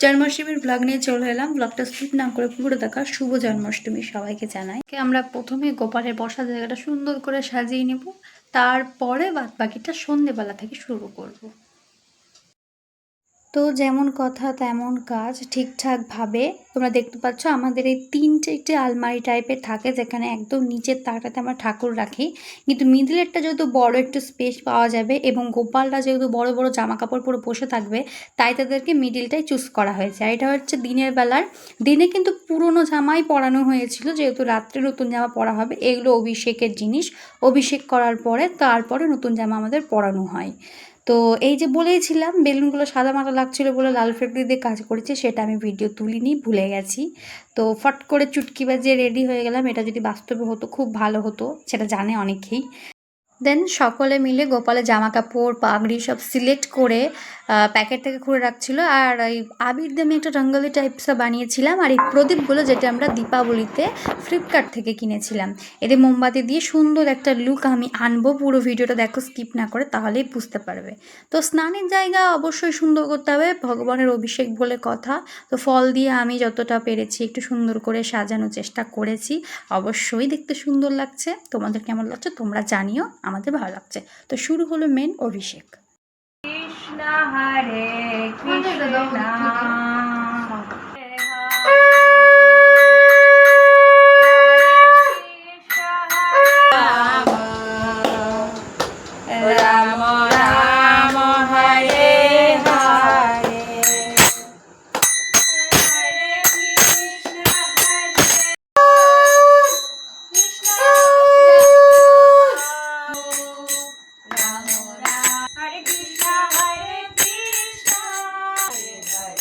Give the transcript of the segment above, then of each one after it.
জন্মাষ্টমীর ব্লগ নিয়ে চলে এলাম। ব্লগটা স্কিপ না করে পুরো দেখা। শুভ জন্মাষ্টমী সবাইকে জানাই। আমরা প্রথমে গোপালের বসার জায়গাটা সুন্দর করে সাজিয়ে নেব, তারপরে বাদ বাকিটা সন্ধেবেলা থেকে শুরু করব। তো যেমন কথা তেমন কাজ, ঠিকঠাকভাবে তোমরা দেখতে পাচ্ছ আমাদের এই তিনটে আলমারি টাইপের থাকে, যেখানে একদম নিচের তাকটাতে আমরা ঠাকুর রাখি, কিন্তু মিডলেরটা যেহেতু বড় একটু স্পেস পাওয়া যাবে এবং গোপালরা যেহেতু বড় বড় জামা কাপড় পরে বসে থাকবে, তাই তাদেরকে মিডিলটাই চুজ করা হয়েছে। আর এটা হচ্ছে দিনের বেলার। দিনে কিন্তু পুরনো জামাই পরানো হয়েছিল, যেহেতু রাত্রে নতুন জামা পরা হবে। এগুলো অভিষেকের জিনিস, অভিষেক করার পরে তারপরে নতুন জামা আমাদের পরানো হয়। তো এই যে বলেইছিলাম বেলুনগুলো সাদা মাটা লাগছিলো বলে লাল ফেব্রিক দিয়ে কাজ করেছি, সেটা আমি ভিডিও তুলিনি, ভুলে গেছি। তো ফট করে চুটকি বাজিয়ে রেডি হয়ে গেলাম। এটা যদি বাস্তবে হতো খুব ভালো হতো, সেটা জানে অনেকেই। দেন সকলে মিলে গোপালের জামা কাপড় পাগড়ি সব সিলেক্ট করে প্যাকেট থেকে খুলে রাখছিল। আর এই আবির দিয়ে আমি একটা রঙ্গোলি টাইপসটা বানিয়েছিলাম। আর এই প্রদীপগুলো যেটা আমরা দীপাবলিতে ফ্লিপকার্ট থেকে কিনেছিলাম, এদের মোমবাতি দিয়ে সুন্দর একটা লুক আমি আনবো। পুরো ভিডিওটা দেখো স্কিপ না করে, তাহলেই বুঝতে পারবে। তো স্নানের জায়গা অবশ্যই সুন্দর করতে হবে, ভগবানের অভিষেক বলে কথা। তো ফল দিয়ে আমি যতটা পেরেছি একটু সুন্দর করে সাজানোর চেষ্টা করেছি। অবশ্যই দেখতে সুন্দর লাগছে। তোমাদের কেমন লাগছে তোমরা জানিও, আমাদের ভালো লাগছে। তো শুরু হলো মেন অভিষেক। কৃষ্ণ হরে কৃষ্ণ রাম রাম হরে হরে হরে কৃষ্ণ হরে কৃষ্ণ হরে কৃষ্ণ হরে হরে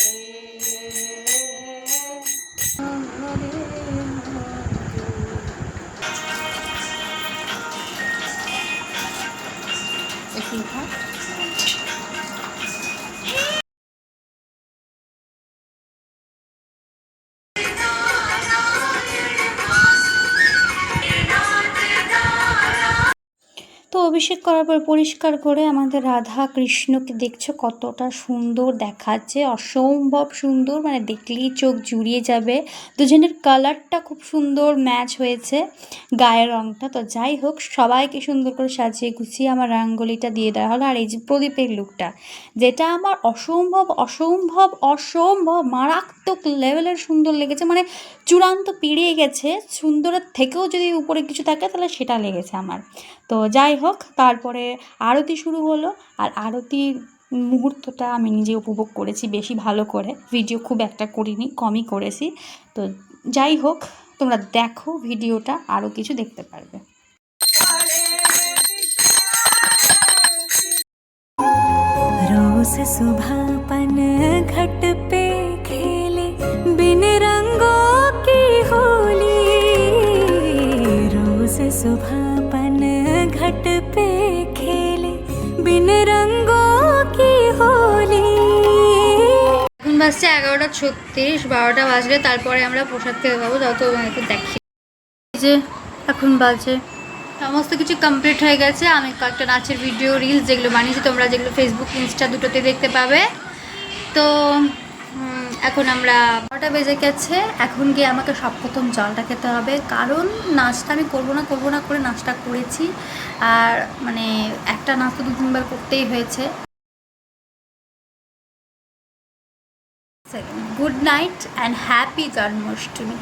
তো অভিষেক করার পর পরিষ্কার করে আমাদের রাধা কৃষ্ণকে দেখছো কতটা সুন্দর দেখাচ্ছে, অসম্ভব সুন্দর, মানে দেখলেই চোখ জুড়িয়ে যাবে। দুজনের কালারটা খুব সুন্দর ম্যাচ হয়েছে, গায়ের রঙটা। তো যাই হোক, সবাইকে সুন্দর করে সাজিয়ে গুছিয়ে আমার রাঙ্গোলিটা দিয়ে দেওয়া হলো। আর এই যে প্রদীপের লুকটা, যেটা আমার অসম্ভব অসম্ভব অসম্ভব মারাত্মক লেভেলের সুন্দর লেগেছে, মানে চূড়ান্ত পেরিয়ে গেছে। সুন্দরের থেকেও যদি উপরে কিছু থাকে তাহলে সেটা লেগেছে আমার। তো যাই হোক, তারপরে আরতি শুরু হলো। আর আরতির মুহূর্তটা আমি নিজে উপভোগ করেছি বেশি ভালো করে। ভিডিও খুব একটা করিনি, কমই করেছি। তো যাই হোক, তোমরা দেখো ভিডিওটা, আরও কিছু দেখতে পারবে। रोज सुबह पन घट पे खेले बिन रंगों की होली, रोज सुबह पन घट पे खेले बिन रंगों की होली। এখন বাজছে 11:36, 12টা বাজলে তারপরে আমরা প্রসাদ খেতে পাবো। যত একটু দেখি যে এখন বাজে, সমস্ত কিছু কমপ্লিট হয়ে গেছে। আমি কয়েকটা নাচের ভিডিও রিলস যেগুলো বানিয়েছি, তোমরা যেগুলো ফেসবুক ইনস্টা দুটোতে দেখতে পাবে। তো এখন আমরা 12টা বেজে গেছে। এখন গিয়ে আমাকে সব প্রথম জলটা খেতে হবে, কারণ নাচটা আমি করবো না করে নাচটা করেছি। আর মানে একটা নাচ তো 2-3 বার করতেই হয়েছে। Good night and happy Janmashtami.